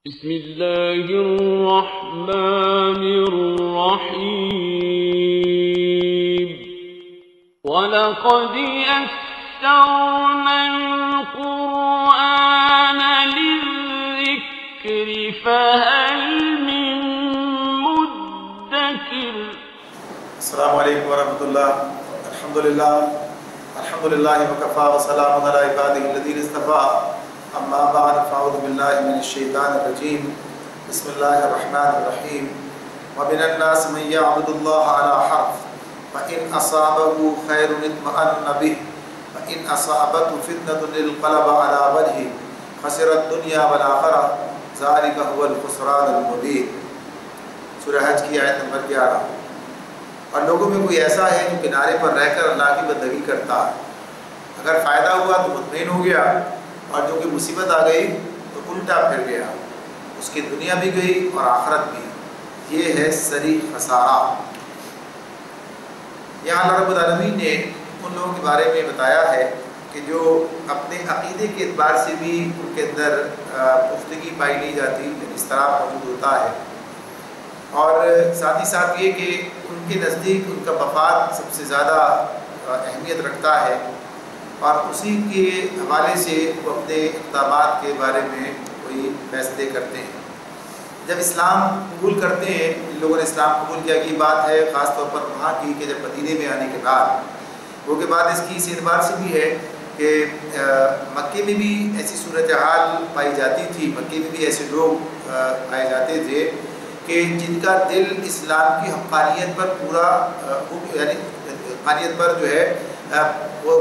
بسم الله الرحمن الرحيم ولقد يسرنا القرآن للذكر فهل من مدكر. السلام علیکم ورحمۃ اللہ. الحمد للہ وکفا وسلام علی عبادہ الذین اصطفیٰ. اما بعد فاعوذ باللہ من الشیطان الرجیم. بسم اللہ الرحمن الرحیم. ومن الناس من یعبد اللہ علی حرف فإن أصابه خیر اطمأن به وإن أصابته فتنة انقلب على وجهه خسر الدنیا والآخرہ ذلک هو الخسران المبین. سورہ حج کی آیت نمبر 11. اور لوگوں میں کوئی ایسا ہے جو کنارے پر رہ کر اللہ کی بندگی کرتا ہے، اگر فائدہ ہوا تو مطمئن ہو گیا، اور جو کہ مصیبت آ گئی تو الٹا پھر گیا، اس کی دنیا بھی گئی اور آخرت بھی. یہ ہے صریح خسارہ. یہاں اللہ رب العالمین نے ان لوگوں کے بارے میں بتایا ہے کہ جو اپنے عقیدے کے اعتبار سے بھی ان کے اندر پختگی پائی لی جاتی، یعنی اضطراب موجود ہوتا ہے، اور ساتھ ہی ساتھ یہ کہ ان کے نزدیک ان کا مفاد سب سے زیادہ اہمیت رکھتا ہے، اور اسی کے حوالے سے وہ اپنے اقدامات کے بارے میں کوئی فیصلے کرتے ہیں. جب اسلام قبول کرتے ہیں، جن لوگوں نے اسلام قبول کیا کی بات ہے خاص طور پر وہاں کی کہ جب مدینے میں آنے کے بعد، وہ کے بعد اس کی اس اعتبار سے بھی ہے کہ مکے میں بھی ایسی صورتحال پائی جاتی تھی، مکے میں بھی ایسے لوگ پائے جاتے تھے کہ جن کا دل اسلام کی حقانیت پر پورا یعنی حقانیت پر جو ہے وہ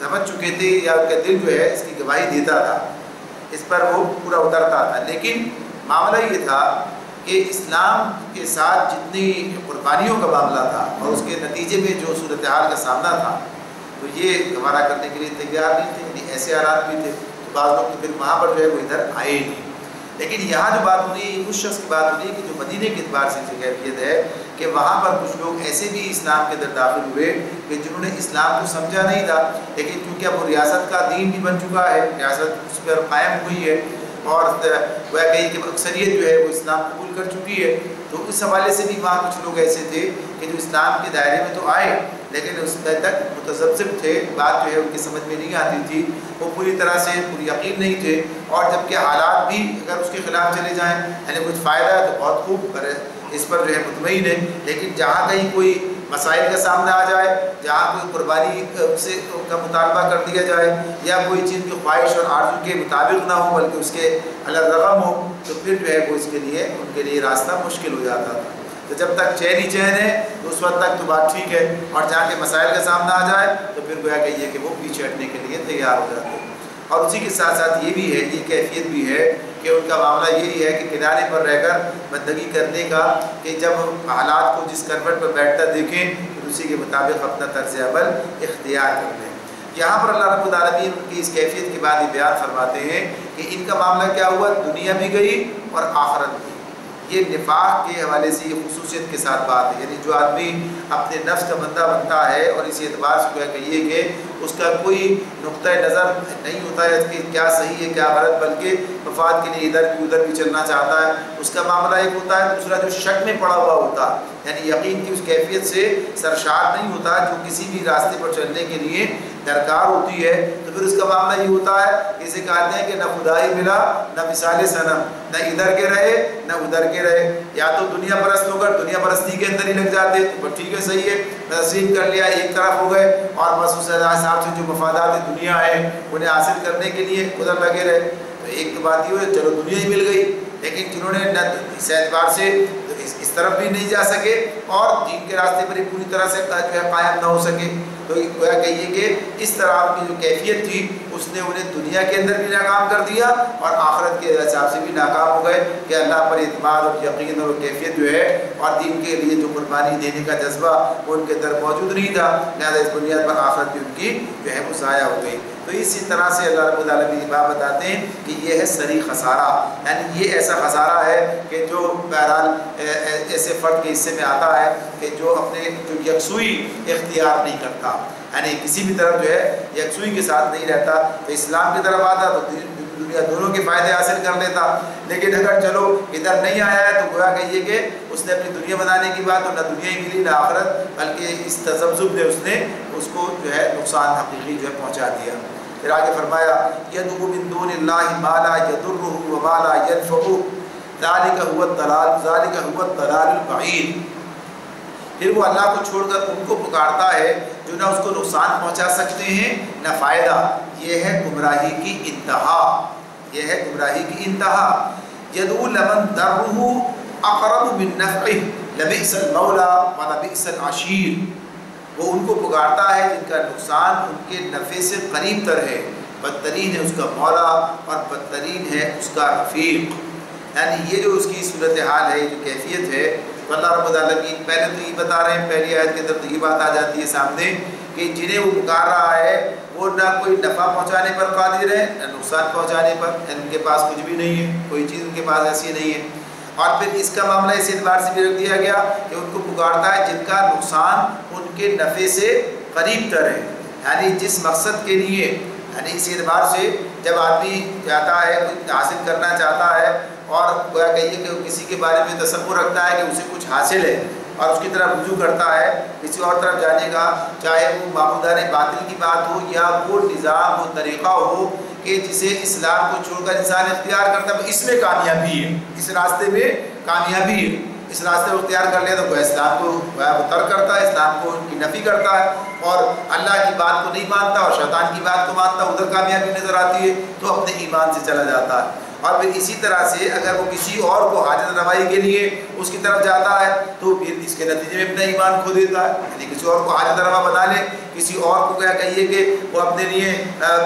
سمجھ چکے تھے، یا ان کا دل جو ہے اس کی گواہی دیتا تھا، اس پر وہ پورا اترتا تھا. لیکن معاملہ یہ تھا کہ اسلام کے ساتھ جتنی قربانیوں کا معاملہ تھا اور اس کے نتیجے میں جو صورتحال کا سامنا تھا، تو یہ گوارا کرنے کے لیے تیار نہیں تھے. یعنی ایسے حالات بھی تھے تو بعض لوگ تو پھر وہاں پر جو ہے وہ ادھر آئے ہی نہیں. لیکن یہاں جو بات ہونی اس شخص کی بات ہونی کہ جو مدینے کے اعتبار سے کیفیت ہے کہ وہاں پر کچھ لوگ ایسے بھی اسلام کے اندر داخل ہوئے کہ جنہوں نے اسلام کو سمجھا نہیں تھا، لیکن چونکہ اب وہ ریاست کا دین بھی بن چکا ہے، ریاست اس پر قائم ہوئی ہے، اور وہ کہیں کہ اکثریت جو ہے وہ اسلام قبول کر چکی ہے، تو اس حوالے سے بھی وہاں کچھ لوگ ایسے تھے کہ جو اسلام کے دائرے میں تو آئے لیکن اس تک متذبذب تھے، بات جو ہے ان کی سمجھ میں نہیں آتی تھی، وہ پوری طرح سے پوری یقین نہیں تھے. اور جبکہ حالات بھی اگر اس کے خلاف چلے جائیں یعنی کچھ فائدہ ہے تو بہت خوب کرے، اس پر جو ہے مطمئن ہے. لیکن جہاں کہیں کوئی مسائل کا سامنا آ جائے، جہاں کوئی قربانی سے کا مطالبہ کر دیا جائے، یا کوئی چیز کی خواہش اور آرزو کے مطابق نہ ہو بلکہ اس کے الرغم ہو، تو پھر جو ہے وہ اس کے لیے ان کے لیے راستہ مشکل ہو جاتا تھا. تو جب تک چین ہی چین ہے تو اس وقت تک تو بات ٹھیک ہے، اور جہاں کے مسائل کا سامنا آ جائے تو پھر گویا کہیے کہ وہ پیچھے ہٹنے کے لیے تیار ہو جاتے ہیں. اور اسی کے ساتھ ساتھ یہ بھی ہے، یہ کیفیت بھی ہے کہ ان کا معاملہ یہی ہے کہ کنارے پر رہ کر بندگی کرنے کا، کہ جب حالات کو جس کروٹ پر بیٹھتا دیکھیں تو اسی کے مطابق اپنا طرز عمل اختیار کر لیں. یہاں پر اللہ رب العالمین ان کی اس کیفیت کے بعد یہ بیان فرماتے ہیں کہ ان کا معاملہ کیا ہوا، دنیا بھی گئی اور آخرت بھی. یہ نفاق کے حوالے سے یہ خصوصیت کے ساتھ بات ہے، یعنی جو آدمی اپنے نفس کا بندہ بنتا ہے اور اسی اعتبار سے کہیے کہ اس کا کوئی نقطۂ نظر نہیں ہوتا ہے کہ کیا صحیح ہے کیا غلط، بلکہ مفاد کے لیے ادھر بھی ادھر بھی چلنا چاہتا ہے، اس کا معاملہ ایک ہوتا ہے. دوسرا جو شک میں پڑا ہوا ہوتا ہے، یعنی یقین کی اس کیفیت سے سرشار نہیں ہوتا جو کسی بھی راستے پر چلنے کے لیے درکار ہوتی ہے. تو پھر اس کا معاملہ یہ ہوتا ہے، اسے کہتے ہیں کہ نہ خدائی ملا نہ مثال صنم، نہ ادھر کے رہے نہ ادھر کے رہے. یا تو دنیا پرست ہو کر دنیا پرستی کے اندر ہی لگ جاتے تو ٹھیک ہے صحیح ہے، تسلیم کر لیا ایک طرف ہو گئے، اور بس اس حساب سے جو مفادات دنیا ہے انہیں حاصل کرنے کے لیے ادھر لگے رہے. تو ایک تو بات یہ ہوئی چلو دنیا ہی مل گئی، لیکن جنہوں نے نہ اس اعتبار سے اس طرف بھی نہیں جا سکے اور دین کے راستے پر ہی پوری طرح سے جو ہے قائم نہ ہو سکے، تو گویا کہیے کہ اس طرح کی جو کیفیت تھی اس نے انہیں دنیا کے اندر بھی ناکام کر دیا اور آخرت کے حساب سے بھی ناکام ہو گئے کہ اللہ پر اعتماد اور یقین اور کیفیت جو ہے اور دین کے لیے جو قربانی دینے کا جذبہ وہ ان کے اندر موجود نہیں تھا، لہٰذا اس بنیاد پر آخرت بھی ان کی جو ہے وہ ضائع ہو گئی. تو اسی طرح سے اللہ رب العالمین بات بتاتے ہیں کہ یہ ہے صریح خسارہ، یعنی یہ ایسا خسارہ ہے کہ جو بہرحال ایسے فرد کے حصے میں آتا ہے کہ جو اپنے جو یکسوئی اختیار نہیں کرتا، یعنی کسی بھی طرف جو ہے یکسوئی کے ساتھ نہیں رہتا. تو اسلام کی طرف آتا تو دنیا دونوں کے فائدے حاصل کر لیتا. لیکن اگر چلو ادھر نہیں آیا ہے تو گویا کہیے کہ اس نے اپنی دنیا بنانے کی بات، اور نہ دنیا ہی ملی نہ آخرت، بلکہ اس تذبذب نے اس کو جو ہے نقصان حقیقی جو ہے پہنچا دیا. پھر آگے فرمایا یدعو من دون اللہ ما لا یضرہ وما لا ینفعہ ذالک هو الضلال البعید. پھر وہ اللہ کو چھوڑ کر ان کو پکارتا ہے جو نہ اس کو نقصان پہنچا سکتے ہیں نہ فائدہ. یہ ہے گمراہی کی انتہا، یہ ہے گمراہی کی انتہا. یدعو لمن ضرہ اقرب من نفعہ لبئس المولا ولبئس العشیر. وہ ان کو پکارتا ہے جن کا نقصان ان کے نفع سے قریب تر ہے، بدترین ہے اس کا مولا اور بدترین ہے اس کا رفیق. یعنی یہ جو اس کی صورتحال ہے، جو کیفیت ہے، تو اللہ رب العالمین پہلے تو یہ بتا رہے ہیں، پہلی آیت کے اندر تو یہ بات آ جاتی ہے سامنے کہ جنہیں وہ پکار رہا ہے وہ نہ کوئی نفع پہنچانے پر قادر ہے نہ نقصان پہنچانے پر، ان کے پاس کچھ بھی نہیں ہے، کوئی چیز ان کے پاس ایسی نہیں ہے. اور پھر اس کا معاملہ اس اعتبار سے بھی رکھ دیا گیا کہ ان کو پکارتا ہے جن کا نقصان ان کے نفع سے قریب تر ہے. یعنی جس مقصد کے لیے، یعنی اس اعتبار سے جب آدمی چاہتا ہے کچھ حاصل کرنا چاہتا ہے اور گویا کہیے کہ کسی کے بارے میں تصور رکھتا ہے کہ اسے کچھ حاصل ہے اور اس کی طرف رجوع کرتا ہے کسی اور طرف جانے کا، چاہے وہ معبودان باطل کی بات ہو یا وہ نظام، وہ طریقہ ہو کہ جسے اسلام کو چھوڑ کر انسان اختیار کرتا ہے، اس میں کامیابی ہے، اس راستے میں کامیابی ہے. اس راستے کو اختیار کر لیا تو وہ اسلام کو وہ ترک کرتا ہے، اسلام کو ان کی نفی کرتا ہے اور اللہ کی بات کو نہیں مانتا اور شیطان کی بات کو مانتا، ادھر کامیابی نظر آتی ہے تو اپنے ایمان سے چلا جاتا ہے. اور پھر اسی طرح سے اگر وہ کسی اور کو حاجت روائی کے لیے اس کی طرف جاتا ہے تو پھر اس کے نتیجے میں اپنا ایمان کھو دیتا ہے. یعنی کسی اور کو حاجت روا بنا لے، کسی اور کو کیا کہیے کہ وہ اپنے لیے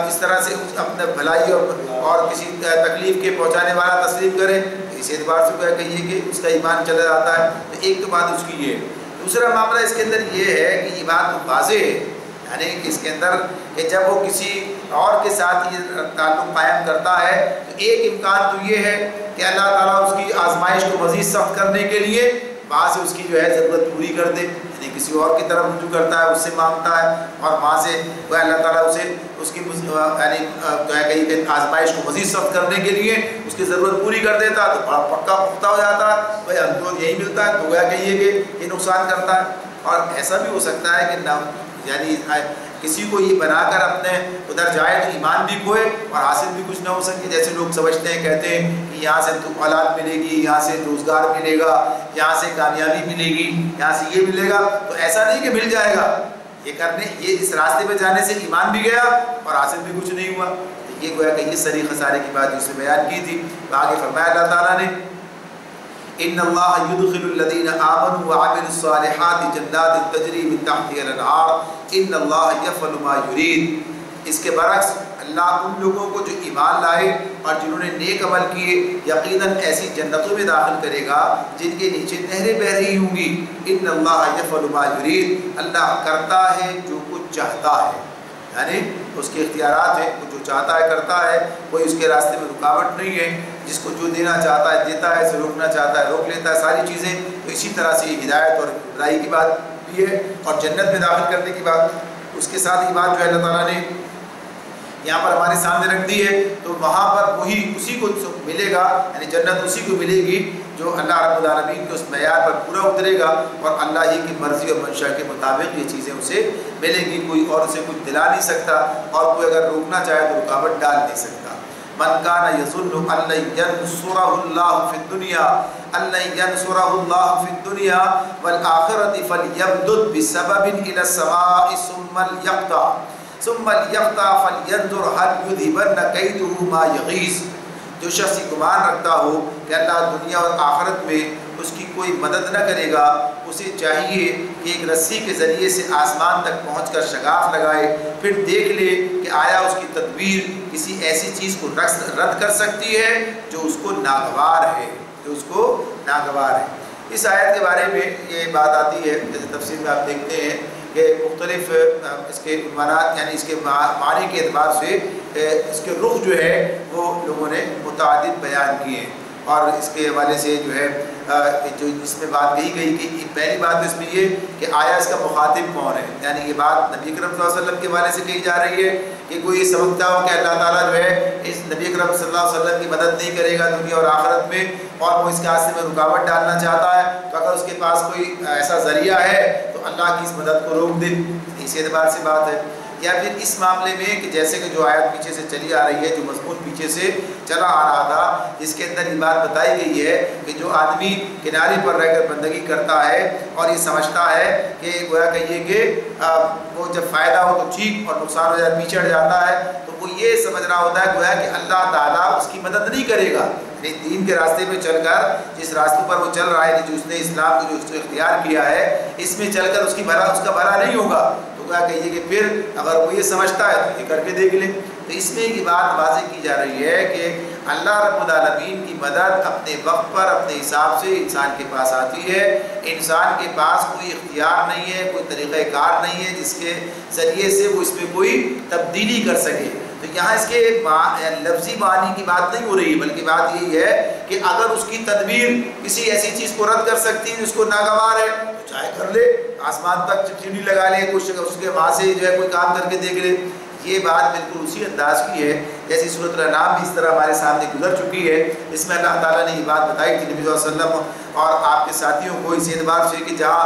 اس طرح سے اپنے بھلائی اور کسی تکلیف کے پہنچانے والا تسلیم کرے، اس اعتبار سے کیا کہیے کہ اس کا ایمان چلا جاتا ہے. تو ایک تو بات اس کی یہ ہے. دوسرا معاملہ اس کے اندر یہ ہے کہ یہ بات واضح ہے، یعنی کہ اس کے اندر کہ جب وہ کسی اور کے ساتھ یہ تعلق قائم کرتا ہے تو ایک امکان تو یہ ہے کہ اللہ تعالیٰ اس کی آزمائش کو مزید سخت کرنے کے لیے وہاں سے اس کی جو ہے ضرورت پوری کر دے، یعنی کسی اور کی طرف رجوع کرتا ہے، اس سے مانگتا ہے اور وہاں سے وہ اللہ تعالیٰ اسے اس کی یعنی کہیں کہ آزمائش کو مزید سخت کرنے کے لیے اس کی ضرورت پوری کر دیتا ہے تو بڑا پکا پختہ ہو جاتا ہے، بھائی ہم کو یہی ملتا ہے تو وہ کہیے کہ یہ نقصان کرتا ہے. اور ایسا بھی ہو سکتا ہے کہ نہ یعنی کسی کو یہ بنا کر اپنے ادھر جائے تو ایمان بھی کھوئے اور حاصل بھی کچھ نہ ہو سکے. جیسے لوگ سمجھتے ہیں، کہتے ہیں کہ یہاں سے تو اولاد ملے گی، یہاں سے روزگار ملے گا، یہاں سے کامیابی ملے گی، یہاں سے یہ ملے گا. تو ایسا نہیں کہ مل جائے گا، یہ اس راستے پہ جانے سے ایمان بھی گیا اور حاصل بھی کچھ نہیں ہوا. یہ گویا کہ یہ سری خسارے کی بات جس سے بیان کی تھی. آگے فرمایا اللہ تعالیٰ نے ان اللہ يدخل الذين آمنوا وعملوا الصالحات جنات تجری من تحتها الانہار ان اللہ یفعل ما یرید. اس کے برعکس اللہ ان لوگوں کو جو ایمان لائے اور جنہوں نے نیک عمل کیے یقیناً ایسی جنتوں میں داخل کرے گا جن کے نیچے نہریں بہہ رہی ہوں گی. ان اللہ یفعل ما یرید، اللہ کرتا ہے جو کچھ چاہتا ہے، یعنی اس کے اختیارات ہیں، وہ جو چاہتا ہے کرتا ہے، کوئی اس کے راستے میں رکاوٹ نہیں ہے. جس کو جو دینا چاہتا ہے دیتا ہے، اسے روکنا چاہتا ہے روک لیتا ہے، ساری چیزیں. تو اسی طرح سے یہ ہدایت اور برائی کی بات بھی ہے اور جنت میں داخل کرنے کی بات، اس کے ساتھ یہ بات جو ہے اللہ تعالیٰ نے یہاں پر ہمارے سامنے رکھ دی ہے. تو وہاں پر وہی اسی کو ملے گا، یعنی جنت اسی کو ملے گی جو اللہ رب العالمین کے اس معیار پر پورا اترے گا اور اللہ ہی کی مرضی اور منشا کے مطابق یہ چیزیں اسے ملیں گی. کوئی اور اسے کچھ دلا نہیں سکتا اور کوئی اگر روکنا چاہے تو رکاوٹ ڈال نہیں سکتا. من کان یظن ان لن ینصرہ اللہ فی الدنیا والآخرۃ فلیمدد بسبب الی السماء ثم لیقطع فلینظر هل یذهبن کیدہ ما یغیظ. جو شخص گمان رکھتا ہو کہ اللہ دنیا اور آخرت میں اس کی کوئی مدد نہ کرے گا، اسے چاہیے کہ ایک رسی کے ذریعے سے آسمان تک پہنچ کر شگاف لگائے، پھر دیکھ لے کہ آیا اس کی تدبیر کسی ایسی چیز کو رد کر سکتی ہے جو اس کو ناگوار ہے، اس آیت کے بارے میں یہ بات آتی ہے، جیسے تفسیر میں آپ دیکھتے ہیں کہ مختلف اس کے عنوانات یعنی اس کے معنی کے اعتبار سے اس کے رخ جو ہے وہ لوگوں نے متعدد بیان کیے ہیں. اور اس کے حوالے سے جو ہے جو اس میں بات کہی گئی کہ پہلی بات اس میں یہ کہ آیا اس کا مخاطب کون ہے، یعنی یہ بات نبی کریم صلی اللہ علیہ وسلم کے حوالے سے کہی جا رہی ہے کہ کوئی یہ سمجھتا ہو کہ اللہ تعالیٰ جو ہے اس نبی اکرم صلی اللہ علیہ وسلم کی مدد نہیں کرے گا دنیا اور آخرت میں، اور وہ اس کے راستے میں رکاوٹ ڈالنا چاہتا ہے، تو اگر اس کے پاس کوئی ایسا ذریعہ ہے تو اللہ کی اس مدد کو روک دے، اس اعتبار سے بات ہے۔ یا پھر اس معاملے میں کہ جیسے کہ جو آیت پیچھے سے چلی آ رہی ہے، جو مضمون پیچھے سے چلا آ رہا تھا، جس کے اندر یہ بات بتائی گئی ہے کہ جو آدمی کنارے پر رہ کر بندگی کرتا ہے اور یہ سمجھتا ہے کہ گویا کہیے کہ وہ جب فائدہ ہو تو ٹھیک اور نقصان ہو جائے پیچھڑ جاتا ہے، تو وہ یہ سمجھ رہا ہوتا ہے گویا کہ اللہ تعالیٰ اس کی مدد نہیں کرے گا، یعنی دین کے راستے میں چل کر جس راستے پر وہ چل رہا ہے، جو اس نے اسلام کو جو اختیار کیا ہے، اس میں چل کر اس کا بھلا نہیں ہوگا، تو کیا کہیے کہ پھر اگر وہ یہ سمجھتا ہے تو یہ کر کے دیکھ لیں۔ تو اس میں یہ بات واضح کی جا رہی ہے کہ اللہ رب العالمین کی مدد اپنے وقت پر اپنے حساب سے انسان کے پاس آتی ہے، انسان کے پاس کوئی اختیار نہیں ہے، کوئی طریقہ کار نہیں ہے جس کے ذریعے سے وہ اس میں کوئی تبدیلی کر سکے۔ تو یہاں اس کے لفظی معنی کی بات نہیں ہو رہی، بلکہ بات یہی ہے کہ اگر اس کی تدبیر کسی ایسی چیز کو رد کر سکتی ہے جس کو ناگوار ہے تو چاہے کر لے، آسمان تک چپچپی لگا لے، کچھ اس کے وہاں سے جو ہے کوئی کام کر کے دیکھ لے۔ یہ بات بالکل اسی انداز کی ہے جیسی سورۃ الانعام بھی اس طرح ہمارے سامنے گزر چکی ہے۔ اس میں اللہ تعالیٰ نے یہ بات بتائی تھی نبی صلی اللہ علیہ وسلم اور آپ کے ساتھیوں کو، اس اعتبار سے کہ جہاں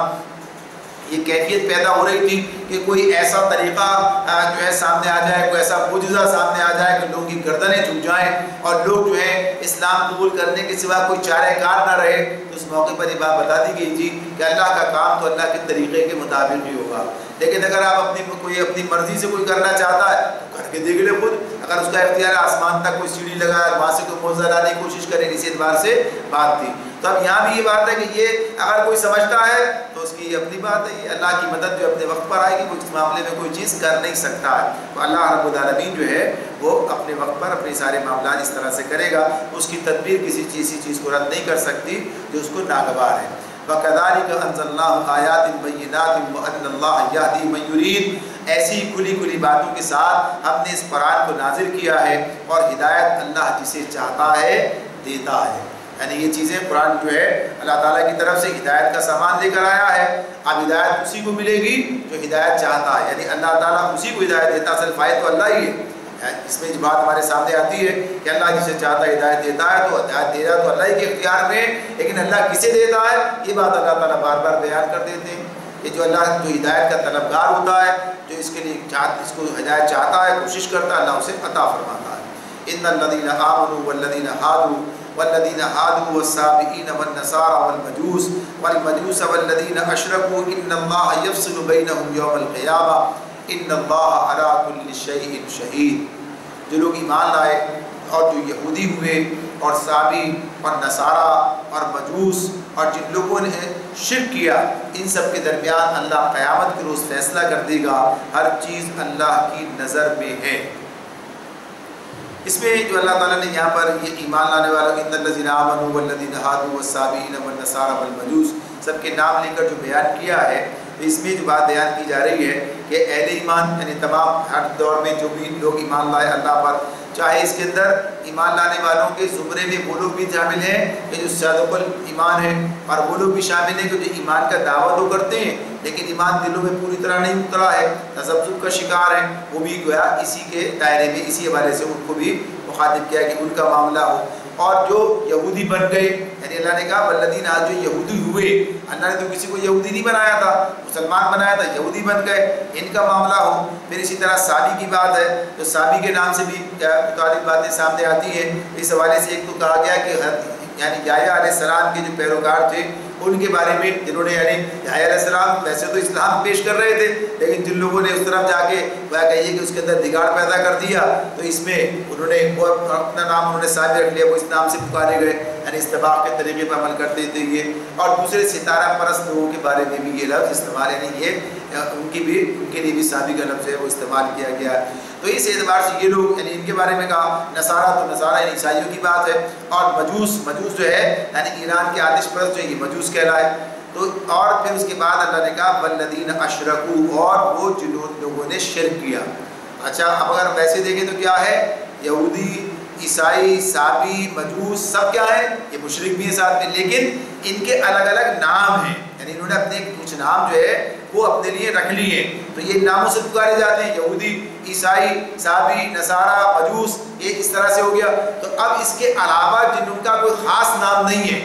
یہ کیفیت پیدا ہو رہی تھی کہ کوئی ایسا طریقہ جو ہے سامنے آ جائے، کوئی ایسا معجزہ سامنے آ جائے کہ لوگوں کی گردنیں جھک جائیں اور لوگ جو ہے اسلام قبول کرنے کے سوا کوئی چارہ کار نہ رہے، تو اس موقع پر یہ بات بتا دی گئی تھی کہ اللہ کا کام تو اللہ کے طریقے کے مطابق ہی ہوگا، لیکن اگر آپ اپنی مرضی سے کوئی کرنا چاہتا ہے تو کر کے دیکھ لے خود، اگر اس کا اختیار آسمان تک کوئی سیڑھی لگائے وہاں سے کوئی معجزہ لانے کی کوشش کرے، اسی اعتبار سے بات تھی۔ تو اب یہاں بھی یہ بات ہے کہ یہ اگر کوئی سمجھتا ہے تو اس کی اپنی بات ہے، یہ اللہ کی مدد جو اپنے وقت پر آئے گی، وہ اس معاملے میں کوئی چیز کر نہیں سکتا ہے، تو اللہ رب العالمین جو ہے وہ اپنے وقت پر اپنے سارے معاملات اس طرح سے کرے گا، اس کی تدبیر کسی چیز کو رد نہیں کر سکتی جو اس کو ناگوار ہے۔ وَكَذَلِكَ أَنزَلْنَاهُ آيَاتٍ بَيِّنَاتٍ وَأَنَّ اللَّهَ يَهْدِي مَن يُرِيدُ، ایسی کھلی باتوں کے ساتھ ہم نے اس قرآن کو نازل کیا ہے اور ہدایت اللہ جسے چاہتا ہے دیتا ہے، یعنی یہ چیزیں قرآن جو ہے اللہ تعالیٰ کی طرف سے ہدایت کا سامان لے کر آیا ہے۔ اب ہدایت اسی کو ملے گی جو ہدایت چاہتا ہے، یعنی اللہ تعالیٰ اسی کو ہدایت دیتا، اصل فائد تو اللہ ہی ہے۔ اس میں جو بات ہمارے سامنے آتی ہے کہ اللہ جسے چاہتا ہے ہدایت دیتا ہے، تو ہدایت دے رہا تو اللہ ہی کے اختیار میں، لیکن اللہ کسے دیتا ہے یہ بات اللہ تعالیٰ بار بار بیان کر دیتے ہیں کہ جو اللہ جو ہدایت کا طلبگار ہوتا ہے، جو اس کے لیے اس کو ہدایت چاہتا ہے، کوشش کرتا ہے، اللہ اسے عطا فرماتا ہے۔ ان الذین آمنوا والذین ہادوا والذین ہادوا والسابئین والنصارى والمجوس والذین اشرکوا ان اللہ یفصل بینہم یوم القیامہ ان اللہ علی کل شیء شہید۔ جو لوگ ایمان لائے اور جو یہودی ہوئے اور سابی اور نصارہ اور مجوس اور جن لوگوں نے شرک کیا، ان سب کے درمیان اللہ قیامت کے روز فیصلہ کر دے گا، ہر چیز اللہ کی نظر میں ہے۔ اس میں جو اللہ تعالیٰ نے یہاں پر یہ ایمان لانے والوں ان الذین آمنوا والذین ہادوا والسابئین والنصارى والمجوس سب کے نام لے کر جو بیان کیا ہے، اس میں جو بات بیان کی جا رہی ہے کہ اہل ایمان یعنی تمام ہر دور میں جو بھی لوگ ایمان لائے اللہ پر، چاہے اس کے اندر ایمان لانے والوں کے زمرے میں وہ لوگ بھی شامل ہیں کہ جو صادق الایمان ہیں، اور وہ لوگ بھی شامل ہیں کہ جو ایمان کا دعویٰ تو کرتے ہیں لیکن ایمان دلوں میں پوری طرح نہیں اترا ہے، تذبذب کا شکار ہیں، وہ بھی گویا اسی کے دائرے میں اسی حوالے سے ان کو بھی مخاطب کیا کہ ان کا معاملہ ہو۔ اور جو یہودی بن گئے، یعنی اللہ نے کہا والذین جو یہودی ہوئے، اللہ نے تو کسی کو یہودی نہیں بنایا تھا، مسلمان بنایا تھا، یہودی بن گئے، ان کا معاملہ ہو۔ پھر اسی طرح سابی کی بات ہے، تو سابی کے نام سے بھی متعلق باتیں سامنے آتی ہیں۔ اس حوالے سے ایک تو کہا گیا کہ یعنی یحییٰ علیہ السلام کے جو پیروکار تھے ان کے بارے میں، جنہوں نے یعنی یحییٰ علیہ السلام ویسے تو اسلام پیش کر رہے تھے لیکن جن لوگوں نے اس طرف جا کے وہ کہیے کہ اس کے اندر بگاڑ پیدا کر دیا، تو اس میں انہوں نے اپنا نام انہوں نے سابی رکھ لیا، وہ اس نام سے پکارے گئے، یعنی استباق کے طریقے پر عمل کرتے تھے یہ۔ اور دوسرے ستارہ پرست لوگوں کے بارے میں بھی یہ لفظ استعمال، یعنی یہ ان کے لیے بھی سابی کا لفظ ہے وہ استعمال کیا گیا۔ تو اس اعتبار سے یہ لوگ یعنی ان کے بارے میں کہا، نصارہ تو نصارہ یعنی عیسائیوں کی بات ہے، اور مجوس جو ہے یعنی ایران کے آتش پرست جو یہ مجوس کہلائے۔ تو اور پھر اس کے بعد اللہ نے کہا والذین اشرکوا، اور وہ جنہوں لوگوں نے شرک کیا۔ اچھا اب اگر ویسے دیکھیں تو کیا ہے، یہودی، عیسائی، سابی، مجوس سب کیا ہے، یہ مشرک بھی ہیں ساتھ میں، لیکن ان کے الگ الگ نام ہیں، یعنی انہوں نے اپنے کچھ نام جو ہے وہ اپنے لیے رکھ لیے، تو یہ ناموں سے پکارے جاتے ہیں، یہودی، عیسائی، صابی، نصارہ، مجوس، یہ اس طرح سے ہو گیا۔ تو اب اس کے علاوہ جن کا کوئی خاص نام نہیں ہے،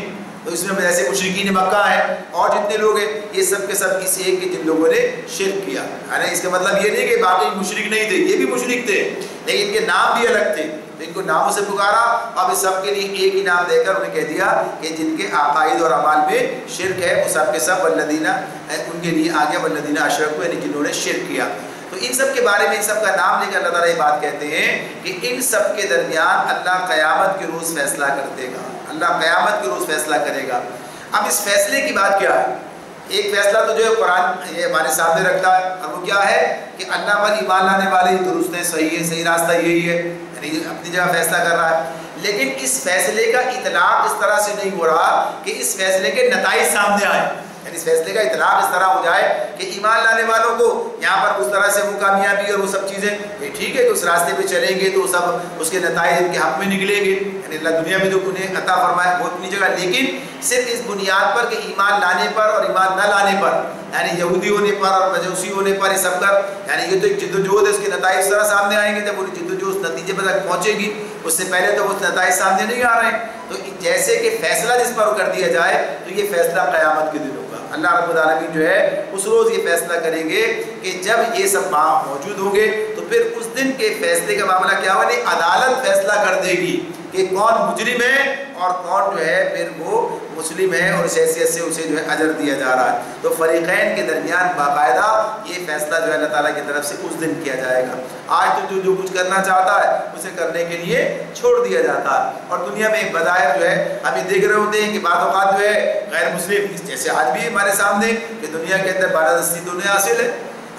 تو اس میں جیسے مشرکین مکہ ہیں اور جتنے لوگ ہیں، یہ سب کے سب کسی ایک کے جن لوگوں نے شرک کیا ہے نا۔ اس کا مطلب یہ نہیں کہ باقی مشرک نہیں تھے، یہ بھی مشرک تھے، لیکن ان کے نام بھی الگ تھے، تو ان کو ناموں سے پکارا۔ اب اس سب کے لیے ایک ہی نام دے کر انہیں کہہ دیا کہ جن کے عقائد اور اعمال میں شرک ہے وہ سب کے سب والذین، ان کے لیے آ گیا والذین اشرکوا، یعنی جنہوں نے شرک کیا۔ تو ان سب کے بارے میں ان سب کا نام لے کر اللہ تعالیٰ یہ بات کہتے ہیں کہ ان سب کے درمیان اللہ قیامت کے روز فیصلہ کر دے گا، اللہ قیامت کے روز فیصلہ کرے گا۔ اب اس فیصلے کی بات کیا ہے؟ ایک فیصلہ تو جو ہے قرآن یہ ہمارے سامنے رکھتا ہے، اور وہ کیا ہے کہ اللہ پر ایمان لانے والے درست ہیں، صحیح ہے، صحیح راستہ یہی ہے، یعنی اپنی جگہ فیصلہ کر رہا ہے۔ لیکن اس فیصلے کا اطلاق اس طرح سے نہیں ہو رہا کہ اس فیصلے کے نتائج سامنے آئے، یعنی اس فیصلے کا اطلاق اس طرح ہو جائے کہ ایمان لانے والوں کو یہاں پر اس طرح سے وہ کامیابی اور وہ سب چیزیں، یہ ٹھیک ہے کہ اس راستے پہ چلیں گے تو سب اس کے نتائج ان کے حق میں نکلیں گے، یعنی اللہ دنیا میں جو انہیں عطا فرمائے وہ اپنی جگہ، لیکن صرف اس بنیاد پر کہ ایمان لانے پر اور ایمان نہ لانے پر، یعنی یہودی ہونے پر اور مجوسی ہونے پر، یہ سب کا یعنی یہ تو ایک جد و جہد ہے، اس کے نتائج اس طرح سامنے آئیں گے جب وہ جد و جہد اس نتیجے پر تک پہنچے گی، اس سے پہلے تو وہ نتائج سامنے نہیں آ رہے ہیں۔ تو جیسے کہ فیصلہ جس پر کر دیا جائے تو یہ فیصلہ قیامت کے دن ہوگا۔ اللہ رب العالمین جو ہے اس روز یہ فیصلہ کریں گے کہ جب یہ سب موجود ہوں گے تو پھر اس دن کے فیصلے کا معاملہ کیا ہوگا، عدالت فیصلہ کر دے گی کہ کون مجرم ہے اور کون جو ہے پھر وہ مسلم ہے، اور اس حیثیت سے اسے جو ہے اجر دیا جا رہا ہے۔ تو فریقین کے درمیان باقاعدہ یہ فیصلہ جو ہے اللہ تعالیٰ کی طرف سے اس دن کیا جائے گا۔ آج تو جو کچھ کرنا چاہتا ہے اسے کرنے کے لیے چھوڑ دیا جاتا ہے، اور دنیا میں بظاہر جو ہے ہم یہ دیکھ رہے ہوتے ہیں کہ بعض اوقات جو ہے غیر مسلم، جیسے آج بھی ہمارے سامنے کہ دنیا کے اندر بالادستی تو انہیں حاصل ہے،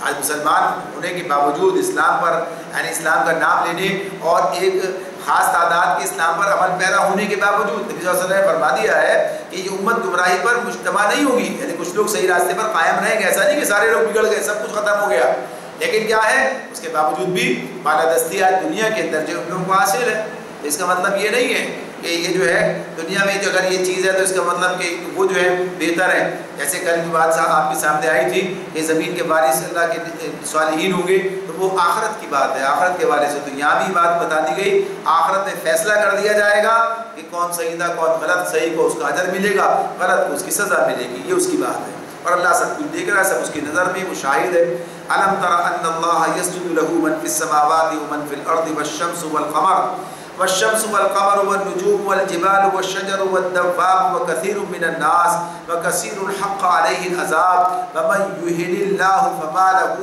آج مسلمان ہونے کے باوجود اسلام پر یعنی اسلام کا نام لینے اور ایک خاص تعداد کے اسلام پر عمل پیرا ہونے کے باوجود نبی صلی اللہ علیہ وسلم نے فرما دیا ہے کہ یہ امت گمراہی پر مجتمع نہیں ہوگی، یعنی کچھ لوگ صحیح راستے پر قائم رہیں گے، ایسا نہیں کہ سارے لوگ بگڑ گئے، سب کچھ ختم ہو گیا، لیکن کیا ہے اس کے باوجود بھی بالادستی آج دنیا کے اندر جو ہم لوگوں کو حاصل ہے۔ اس کا مطلب یہ نہیں ہے کہ یہ جو ہے دنیا میں جو اگر یہ چیز ہے تو اس کا مطلب کہ وہ جو ہے بہتر ہے۔ جیسے کل کی بات آپ کے سامنے آئی تھی کہ زمین کے وارث اللہ کے صالحین ہوں گے، تو وہ آخرت کی بات ہے، آخرت کے حوالے سے تو یہاں بھی بات بتا دی گئی، آخرت میں فیصلہ کر دیا جائے گا کہ کون صحیح تھا کون غلط، صحیح کو اس کا اجر ملے گا، غلط کو اس کی سزا ملے گی، یہ اس کی بات ہے، اور اللہ سب کچھ دیکھ رہا ہے، سب اس کی نظر میں مشاہد ہے۔ الم تر ان اللہ یسجد له من فی السماوات ومن فی الارض والشمس والقمر والشمس والقمر والنجوم والجبال والشجر والدواب وكثير من الناس وكثير حق عليه العذاب ومن يهن الله فما له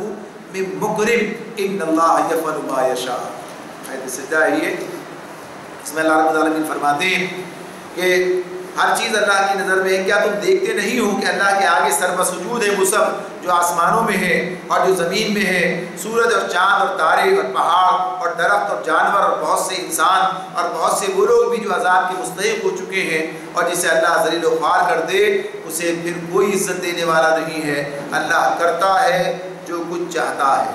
من مكرم ان الله يفعل ما يشاء۔ آیت سجدہ ہے، اس میں اللہ رب العالمین فرماتے ہیں کہ ہر چیز اللہ کی نظر میں ہے، کیا تم دیکھتے نہیں ہو کہ اللہ کے آگے سر بسجود ہے وہ سب جو آسمانوں میں ہے اور جو زمین میں ہے، سورج اور چاند اور تارے اور پہاڑ اور درخت اور جانور اور بہت سے انسان اور بہت سے وہ لوگ بھی جو عذاب کے مستحق ہو چکے ہیں، اور جسے اللہ ذلیل و خوار کر دے اسے پھر کوئی عزت دینے والا نہیں ہے۔ اللہ کرتا ہے جو کچھ چاہتا ہے۔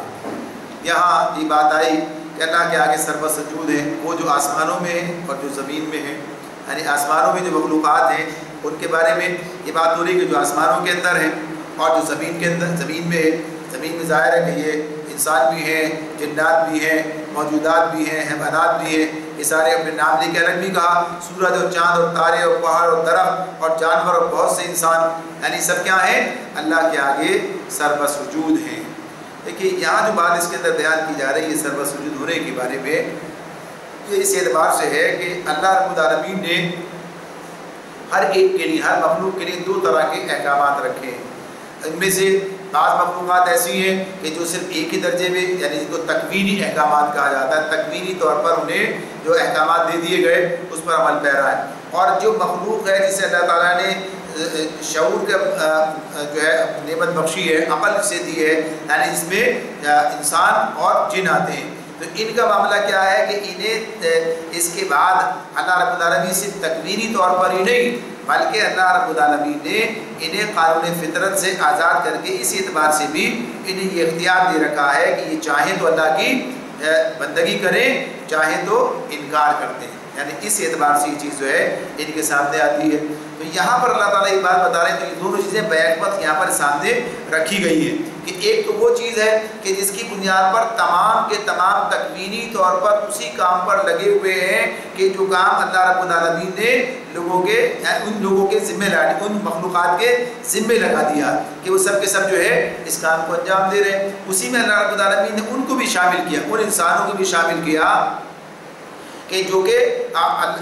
یہاں یہ بات آئی کہ اللہ کے آگے سر بسجود ہے وہ جو آسمانوں میں ہے اور جو زمین میں ہے، یعنی آسمانوں میں جو مخلوقات ہیں ان کے بارے میں یہ بات ہو رہی کہ جو آسمانوں کے اندر ہیں اور جو زمین کے اندر زمین میں ہے۔ زمین میں ظاہر ہے کہ یہ انسان بھی ہیں، جنات بھی ہیں، موجودات بھی ہیں، حیوانات بھی ہیں، یہ سارے اپنے نام لے کے الگ بھی کہا، سورج اور چاند اور تارے اور پہاڑ اور درخت اور جانور اور بہت سے انسان، یعنی سب کیا ہیں اللہ کے آگے سر بسجود ہیں۔ دیکھیے یہاں جو بات اس کے اندر بیان کی جا رہی ہے سر بسجود ہونے کے بارے میں، یہ اس اعتبار سے ہے کہ اللہ رب العالمین نے ہر ایک کے لیے، ہر مخلوق کے لیے دو طرح کے احکامات رکھے ہیں۔ ان میں سے بعض مخلوقات ایسی ہیں کہ جو صرف ایک ہی درجے میں، یعنی جن کو تکوینی احکامات کہا جاتا ہے، تکوینی طور پر انہیں جو احکامات دے دیے گئے اس پر عمل پیرا ہے، اور جو مخلوق ہے جسے اللہ تعالیٰ نے شعور کا جو ہے نعمت بخشی ہے، عقل سے دی ہے، یعنی اس میں انسان اور جن آتے ہیں، تو ان کا معاملہ کیا ہے کہ انہیں اس کے بعد اللہ رب العالمین صرف تکوینی طور پر ہی نہیں بلکہ اللہ رب العالمین نے انہیں قانون فطرت سے آزاد کر کے اس اعتبار سے بھی انہیں یہ اختیار دے رکھا ہے کہ یہ چاہیں تو اللہ کی بندگی کریں، چاہیں تو انکار کرتے ہیں۔ یعنی اس اعتبار سے یہ چیز جو ہے ان کے سامنے آتی ہے۔ تو یہاں پر اللہ تعالیٰ ایک بات بتا رہے ہیں، تو یہ دونوں چیزیں بیک وقت یہاں پر سامنے رکھی گئی ہیں کہ ایک تو وہ چیز ہے کہ جس کی بنیاد پر تمام کے تمام تکوینی طور پر اسی کام پر لگے ہوئے ہیں کہ جو کام اللہ رب العالمین نے ان لوگوں کے ذمہ ان مخلوقات کے ذمہ لگا دیا کہ وہ سب کے سب جو ہے اس کام کو انجام دے رہے ہیں۔ اسی میں اللہ رب العالمین نے ان کو بھی شامل کیا، ان انسانوں کو بھی شامل کیا کہ جو کہ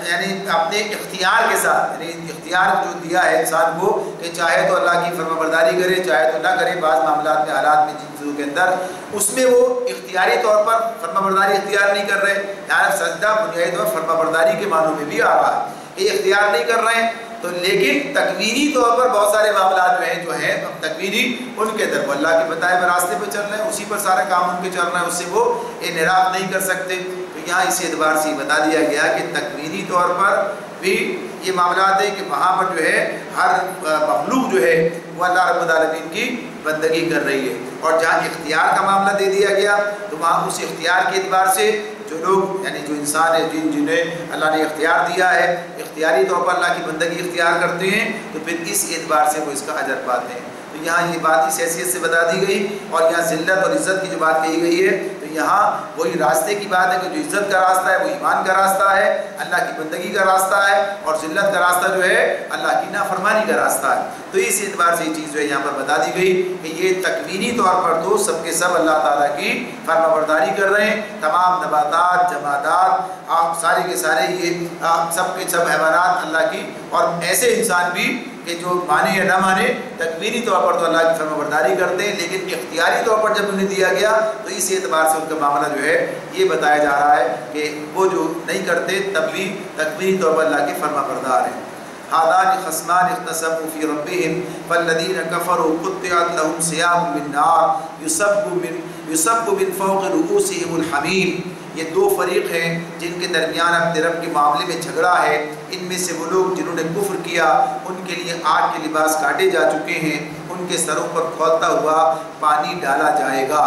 یعنی اپنے اختیار کے ساتھ، یعنی اختیار جو دیا ہے انسان کو کہ چاہے تو اللہ کی فرما برداری کرے چاہے تو نہ کرے، بعض معاملات میں حالات میں جن چیزوں کے اندر اس میں وہ اختیاری طور پر فرما برداری اختیار نہیں کر رہے، یعنی سجدہ بنیادی طور پر فرما برداری کے معنوں میں بھی آ رہا ہے کہ یہ اختیار نہیں کر رہے ہیں، تو لیکن تکوینی طور پر بہت سارے معاملات جو ہیں تکوینی ان کے اندر وہ اللہ کے بتائے ہوئے راستے پہ چل رہے ہیں، اسی پر سارا کام ان کے چل رہا ہے، اس سے وہ انحراف نہیں کر سکتے۔ تو یہاں اس اعتبار سے بتا دیا گیا کہ تکوینی طور پر بھی یہ معاملات ہے کہ وہاں پر جو ہے ہر مخلوق جو ہے وہ اللہ رب العالمین کی بندگی کر رہی ہے، اور جہاں اختیار کا معاملہ دے دیا گیا تو وہاں اس اختیار کے اعتبار سے جو لوگ یعنی جو انسان ہے جنہیں اللہ نے اختیار دیا ہے، اختیاری طور پر اللہ کی بندگی اختیار کرتے ہیں، تو پھر اس اعتبار سے وہ اس کا اجر پاتے ہیں۔ تو یہاں یہ بات اس حیثیت سے بتا دی گئی، اور یہاں ذلت اور عزت کی جو بات کہی گئی ہے تو یہاں وہی راستے کی بات ہے کہ جو عزت کا راستہ ہے وہ ایمان کا راستہ ہے، اللہ کی بندگی کا راستہ ہے، اور ذلت کا راستہ جو ہے اللہ کی نافرمانی کا راستہ ہے۔ تو اس اعتبار سے یہ چیز جو ہے یہاں پر بتا دی گئی کہ یہ تکوینی طور پر تو سب کے سب اللہ تعالیٰ کی فرما برداری کر رہے ہیں، تمام نباتات جمادات آپ سارے کے سارے یہ سب کے سب حیوانات اللہ کی، اور ایسے انسان بھی کہ جو مانے یا نہ مانے تکوینی طور پر تو اللہ کی فرما برداری کرتے ہیں، لیکن اختیاری طور پر جب انہیں دیا گیا تو اس اعتبار سے ان کا معاملہ جو ہے یہ بتایا جا رہا ہے کہ وہ جو نہیں کرتے تب بھی تکوینی طور پر اللہ کے فرما بردار ہیں۔ هذان خصمان اختصموا في ربهم فالذين كفروا قطعت لهم ثياب من نار يصب من فوق رؤوسهم الحميم۔ یہ دو فریق ہیں جن کے درمیان اپنے رب کے معاملے میں جھگڑا ہے۔ ان میں سے وہ لوگ جنہوں نے کفر کیا ان کے لیے آگ کے لباس کاٹے جا چکے ہیں، ان کے سروں پر کھولتا ہوا پانی ڈالا جائے گا۔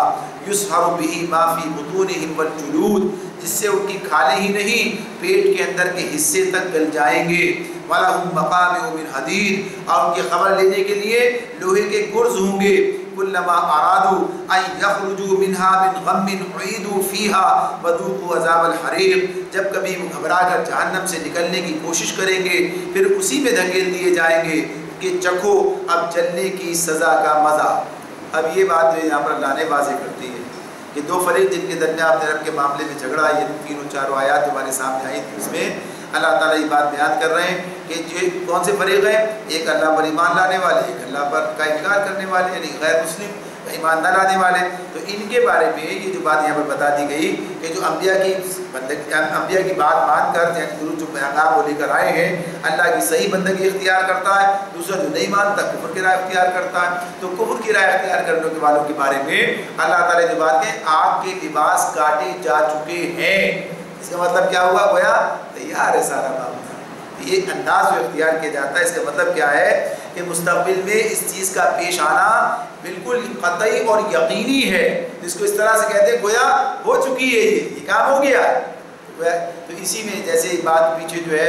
یسحر به ما فی بطونهم والجلود، جس سے ان کی کھالیں ہی نہیں پیٹ کے اندر کے حصے تک گل جائیں گے۔ وَلَهُمْ مَقَامِعُ مِنْ حَدِيدٍ، اور ان کی خبر لینے کے لیے لوہے کے گرز ہوں گے۔ كُلَّمَا أَرَادُوا أَن يَخْرُجُوا مِنْهَا مِنْ غَمٍّ أُعِيدُوا فِيهَا وَذُوقُوا عَذَابَ الْحَرِيقِ، جب کبھی وہ گھبرا کر جہنم سے نکلنے کی کوشش کریں گے پھر اسی میں دھکیل دیے جائیں گے کہ چکھو اب جلنے کی سزا کا مزہ۔ اب یہ بات جو یہاں پر اللہ نے واضح کرتی ہے کہ دو فریق جن کے درمیان اپنے رب کے معاملے میں جھگڑا، یہ تینوں چاروں آیات جو ہمارے سامنے آئی تھی اس میں اللہ تعالیٰ یہ بات بیان کر رہے ہیں کہ جو کون سے فریق ہیں، ایک اللہ پر ایمان لانے والے، ایک اللہ پر کا انکار کرنے والے یعنی غیر مسلم ایمان نہ لانے والے۔ تو ان کے بارے میں یہ جو بات یہاں پر بتا دی گئی کہ جو انبیاء کی بات مان کر جو پیغام وہ لے کر آئے ہیں اللہ کی صحیح بندگی اختیار کرتا ہے، دوسرا جو نہیں مانتا کفر کی رائے اختیار کرتا ہے۔ تو کفر کی رائے اختیار کرنے کے والوں کے بارے میں اللہ تعالیٰ جو بات ہے آگ کے لباس کاٹے جا چکے ہیں، اس کا مطلب کیا ہوا؟ گویا تیار ہے سارا معاملہ۔ یہ انداز جو اختیار کیا جاتا ہے اس کا مطلب کیا ہے کہ مستقبل میں اس چیز کا پیش آنا بالکل قطعی اور یقینی ہے، جس کو اس طرح سے کہتے ہیں گویا ہو چکی ہے، یہ کام ہو گیا۔ تو اسی میں جیسے ایک بات پیچھے جو ہے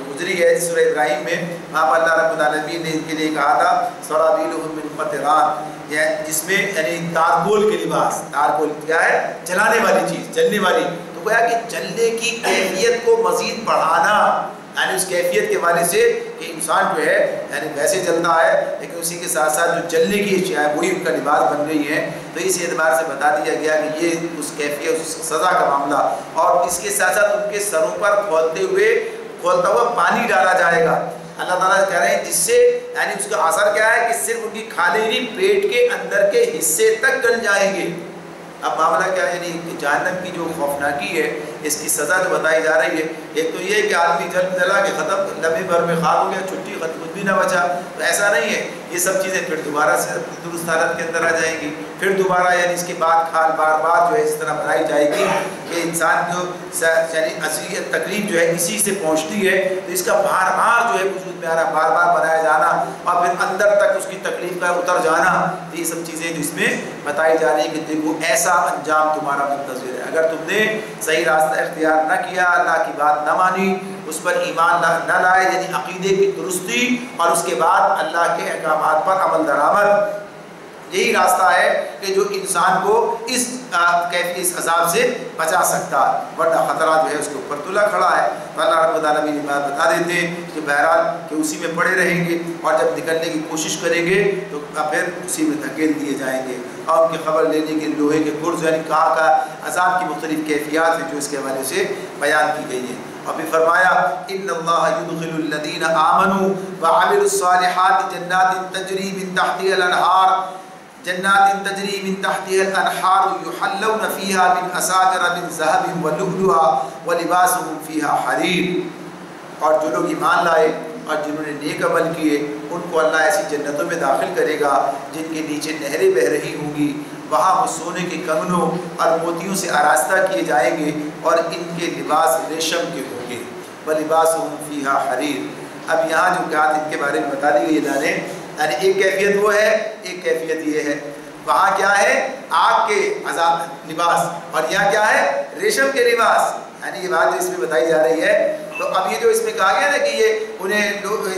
گزری ہے سورہ ابراہیم میں، وہاں پر اللہ رب العالمین نے ان کے لیے کہا تھا سرابیلہم من قطران، جس میں یعنی تارکول کے لباس، تارکول کیا ہے؟ جلانے والی چیز، جلنے والی۔ تو گویا کہ جلنے کی کیفیت کو مزید بڑھانا، یعنی اس کیفیت کے والے سے کہ انسان جو ہے یعنی ویسے جلتا ہے لیکن اسی کے ساتھ ساتھ جو جلنے کی اشیاء ہے وہی ان کا لباس بن گئی ہیں۔ تو اس اعتبار سے بتا دیا گیا کہ یہ اس کیفیت اس سزا کا معاملہ، اور اس کے ساتھ ساتھ ان کے سروں پر کھولتا ہوا پانی ڈالا جائے گا۔ اللہ تعالیٰ کہہ رہے ہیں جس سے یعنی اس کا اثر کیا ہے کہ صرف ان کی کھالیں نہیں پیٹ کے اندر کے حصے تک گل جائیں گے۔ اب معاملہ کیا ہے؟ یعنی جہنم کی جو خوفناکی ہے اس کی سزا جو بتائی جا رہی ہے، ایک تو یہ کہ آدمی جلا کہ ختم لمحے بھر میں خاک ہو گیا، چھٹی ختم، کچھ بھی نہ بچا۔ تو ایسا نہیں ہے، یہ سب چیزیں پھر دوبارہ سے درست حالت کے اندر آ جائیں گی، پھر دوبارہ یعنی اس کے بعد کھال بار بار جو ہے اس طرح بنائی جائے گی کہ انسان کو یعنی اذیت تکلیف جو ہے اسی سے پہنچتی ہے۔ تو اس کا بار بار جو ہے وجود میں آنا، بار بار بنایا جانا، اور پھر اندر تک اس کی تکلیف کا اتر جانا، یہ سب چیزیں جو اس میں بتائی جا رہی ہیں کہ دیکھو ایسا انجام تمہارا منتظر ہے اگر تم نے صحیح راستہ اختیار نہ کیا، اللہ کی بات نہ مانی، اس پر ایمان نہ لائے، یعنی عقیدے کی درستی اور اس کے بعد اللہ کے احکامات پر عمل درآمد، یہی راستہ ہے کہ جو انسان کو اس عذاب سے بچا سکتا ہے، ورنہ خطرہ جو ہے اس کے اوپر تلا کھڑا ہے۔ تو اللہ رب العالمین نے بات بتا دیتے ہیں کہ بہرحال کہ اسی میں پڑے رہیں گے، اور جب نکلنے کی کوشش کریں گے تو پھر اسی میں دھکیل دیے جائیں گے، اور ان کی خبر لینے کے لوہے کے گرز، یعنی کہاں کا عذاب کی مختلف کیفیات ہیں جو اس کے حوالے سے بیان کی گئی ہیں۔ اور پھر فرمایا ان اللہ يدخل الذین آمنوا وعملوا الصالحات جنات تجری من تحتها الانہار جنات تجری من تحتها الانہار یحلون فیہا من اساور من ذہب ولؤلؤا ولباسهم فیہا حریر، اور جو لوگ ایمان لائے اور جنہوں نے نیک عمل کیے ان کو اللہ ایسی جنتوں میں داخل کرے گا جن کے نیچے نہریں بہہ رہی ہوں گی، وہاں وہ سونے کے کنگنوں اور موتیوں سے آراستہ کیے جائیں گے، اور ان کے لباس ریشم کے ہوں گے، وَلِبَاسُهُمْ فِيهَا حَرِيرٌ۔ اب یہاں جو بات ان کے بارے میں بتا دی گئی اللہ نے، یعنی ایک کیفیت وہ ہے، ایک کیفیت یہ ہے، وہاں کیا ہے آگ کے عذاب لباس، اور یہاں کیا ہے ریشم کے لباس، یعنی یہ بات جو اس میں بتائی جا رہی ہے۔ تو اب یہ جو اس میں کہا گیا نا کہ یہ انہیں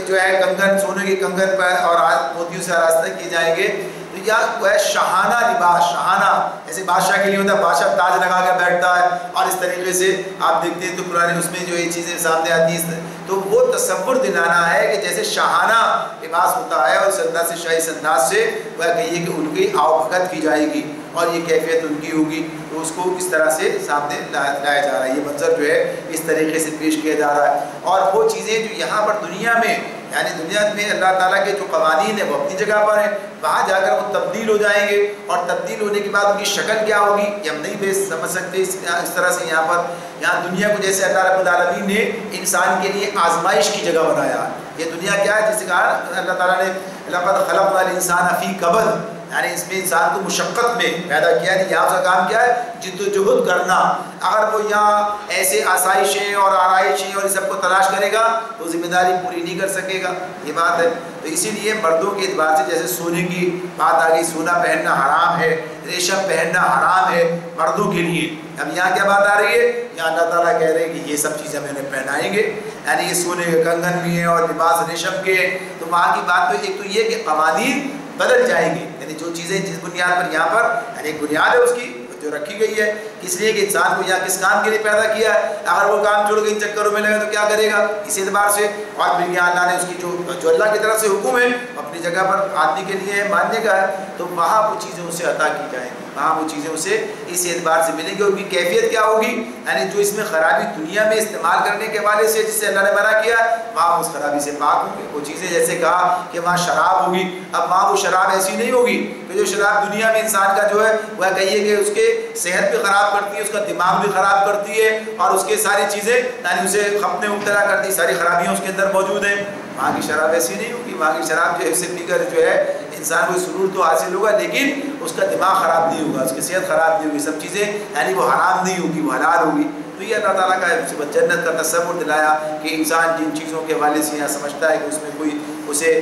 جو ہے کنگن، سونے کے کنگن پر اور موتیوں سے آراستہ کیے جائیں گے، تو یا وہ ہے شاہانہ لباس، شاہانہ ایسے بادشاہ کے لیے ہوتا ہے، بادشاہ تاج لگا کے بیٹھتا ہے، اور اس طریقے سے آپ دیکھتے ہیں تو قرآن اس میں جو یہ چیزیں سامنے آتی ہیں، تو وہ تصور دلانا ہے کہ جیسے شاہانہ لباس ہوتا ہے، اور اس انداز سے شاہی انداز سے وہ کہیے کہ ان کی آؤ بھگت کی جائے گی اور یہ کیفیت ان کی ہوگی، تو اس کو اس طرح سے سامنے لایا جا رہا ہے، یہ منظر جو ہے اس طریقے سے پیش کیا جا رہا ہے۔ اور وہ چیزیں جو یہاں پر دنیا میں، یعنی دنیا میں اللہ تعالیٰ کے جو قوانین ہیں وہ اپنی جگہ پر ہیں، وہاں جا کر وہ تبدیل ہو جائیں گے، اور تبدیل ہونے کے بعد ان کی شکل کیا ہوگی یہ ہم نہیں سمجھ سکتے اس طرح سے۔ یہاں دنیا کو جیسے اللہ رب العالمین نے انسان کے لیے آزمائش کی جگہ بنایا ہے، یہ دنیا کیا ہے جسے کہا اللہ تعالیٰ نے لقد خلقنا الانسان فی کبد، یعنی اس میں انسان کو مشقت میں پیدا کیا ہے، یہاں کا کام کیا ہے جد و جہد کرنا۔ اگر وہ یہاں ایسے آسائشیں اور آرائشیں اور اس سب کو تلاش کرے گا تو ذمہ داری پوری نہیں کر سکے گا، یہ بات ہے۔ تو اسی لیے مردوں کے اعتبار سے جیسے سونے کی بات آ گئی، سونا پہننا حرام ہے، ریشم پہننا حرام ہے مردوں کے لیے، اب یہاں کیا بات آ رہی ہے، یہاں اللہ تعالیٰ کہہ رہے ہیں کہ یہ سب چیزیں ہم انہیں پہنائیں گے، یعنی یہ سونے کے کنگن بھی ہیں اور لباس ریشم کے ہیں۔ تو وہاں کی بات تو ایک تو یہ کہ قوانین بدل جائیں گے، یعنی جو چیزیں جس بنیاد پر یہاں پر، یعنی ایک بنیاد ہے اس کی جو رکھی گئی ہے، اس لیے کہ انسان کو یہاں کس کام کے لیے پیدا کیا ہے، اگر وہ کام چھوڑ کے ان چکروں میں لگے تو کیا کرے گا، اس اعتبار سے۔ اور پھر یہاں اللہ نے اس کی جو اللہ کی طرف سے حکم ہے اپنی جگہ پر آدمی کے لیے ماننے کا ہے، تو وہاں وہ چیزیں اسے عطا کی جائیں گی، وہاں وہ چیزیں اسے اس اعتبار سے ملیں گی۔ ان کی کیفیت کیا ہوگی، یعنی جو اس میں خرابی دنیا میں استعمال کرنے کے حوالے سے جس سے اللہ نے منع کیا وہاں اس خرابی سے پاک ہوں گے۔ وہ چیزیں جیسے کہا کہ وہاں شراب ہوگی، اب وہاں وہ شراب ایسی نہیں ہوگی کہ جو شراب دنیا میں انسان کا جو ہے وہ کہیے کہ اس کے صحت بھی خراب کرتی ہے، اس کا دماغ بھی خراب کرتی ہے، اور اس کے ساری چیزیں یعنی اسے خپنے مبتلا کرتی، ساری خرابیاں اس کے اندر موجود ہیں۔ وہاں کی شراب ایسی نہیں ہوگی، وہاں کی شراب جو ہے اسے پی کر جو ہے انسان کو سرور تو حاصل ہوگا لیکن اس کا دماغ خراب نہیں ہوگا، اس کی صحت خراب نہیں ہوگی، سب چیزیں یعنی وہ حرام نہیں ہوگی، وہ حلال ہوگی۔ تو یہ اللہ تعالیٰ کا جنت کا تصور دلایا کہ انسان جن چیزوں کے حوالے سے یہاں سمجھتا ہے کہ اس میں کوئی اسے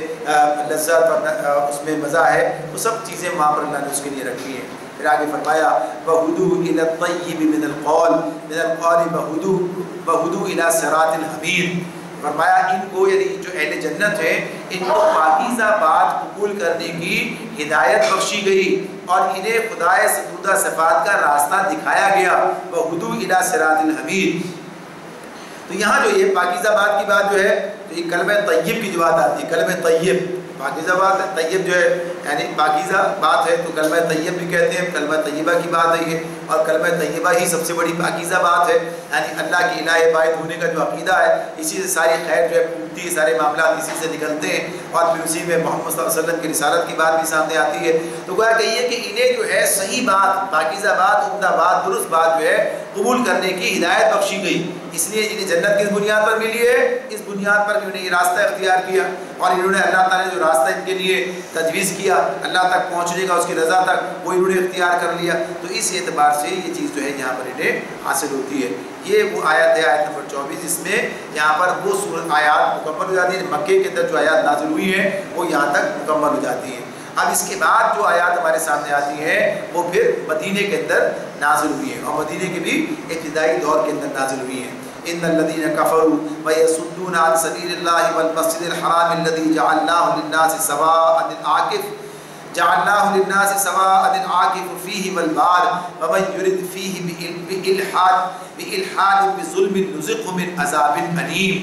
لذت اور اس میں مزہ ہے، وہ سب چیزیں وہاں پر اللہ نے اس کے لیے رکھی ہیں۔ پھر آگے فرمایا وَهُدُوا إِلَى الطَّيِّبِ مِنَ الْقَوْلِ وَهُدُوا إِلَى صِرَاطِ الْحَمِيدِ۔ فرمایا ان کو یعنی جو اہل جنت ہیں ان کو پاکیزہ بات قبول کرنے کی ہدایت بخشی گئی اور انہیں خدائے ستودہ صفات کا راستہ دکھایا گیا، وَهُدُوا إِلَى صِرَاطِ الْحَمِيدِ۔ تو یہاں جو یہ پاکیزہ بات کی بات جو ہے تو یہ کلمہ طیب کی جو بات آتی ہے، کلمہ طیب پاکیزہ بات ہے، طیب جو ہے یعنی پاکیزہ بات ہے تو کلمہ طیب بھی کہتے ہیں، کلمہ طیبہ کی بات ہے یہ، اور کلمہ طیبہ ہی سب سے بڑی پاکیزہ بات ہے، یعنی اللہ کی الہ باعث ہونے کا جو عقیدہ ہے اسی سے ساری خیر جو ہے پھوٹتی ہے، سارے معاملات اسی سے نکلتے ہیں، اور پھر اسی میں محمد صلی اللہ علیہ وسلم کی رسالت کی بات بھی سامنے آتی ہے۔ تو گویا کہ یہ کہ انہیں جو ہے صحیح بات، پاکیزہ بات، عمدہ بات، درست بات جو ہے قبول کرنے کی ہدایت بخشی گئی، اس لیے انہیں جنت کس بنیاد پر ملی ہے، اس بنیاد پر انہیں یہ راستہ اختیار کیا، اور انہوں نے اللہ تعالیٰ نے جو راستہ ان کے لیے تجویز کیا اللہ تک پہنچنے کا، اس کی رضا تک، وہ انہوں نے اختیار کر لیا، تو اس اعتبار سے یہ چیز جو ہے یہاں پر انہیں حاصل ہوتی ہے۔ یہ وہ آیت ہے، آیت نمبر 24، جس میں یہاں پر وہ آیات مکمل ہو جاتی ہیں، مکے کے اندر جو آیات نازل ہوئی ہیں وہ یہاں تک مکمل ہو جاتی ہیں۔ اب اس کے بعد جو آیات ہمارے سامنے آتی ہیں وہ پھر مدینے کے اندر نازل ہوئی ہیں، اور مدینے کے بھی ابتدائی دور کے اندر نازل ہوئی ہیں۔ ان الذين كفروا ويصدون عن سبيل الله والمسجد الحرام الذي جعلناه للناس سواء العاكف فيه والباد ومن يرد فيه بإلحاد بظلم نذقه من عذاب أليم۔